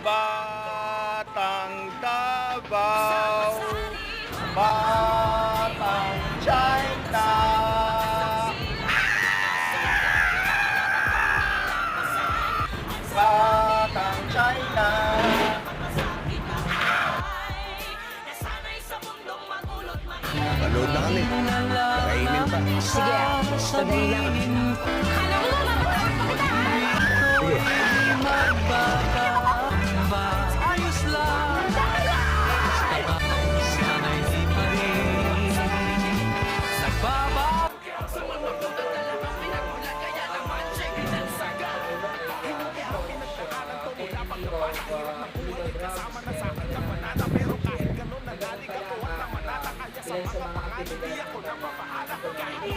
Batang Davao, Batang China. Batang China. Malood na kami. Nakainin pa. Sige, sandali lang. Alam mo, mapatawad pa kita. Sige.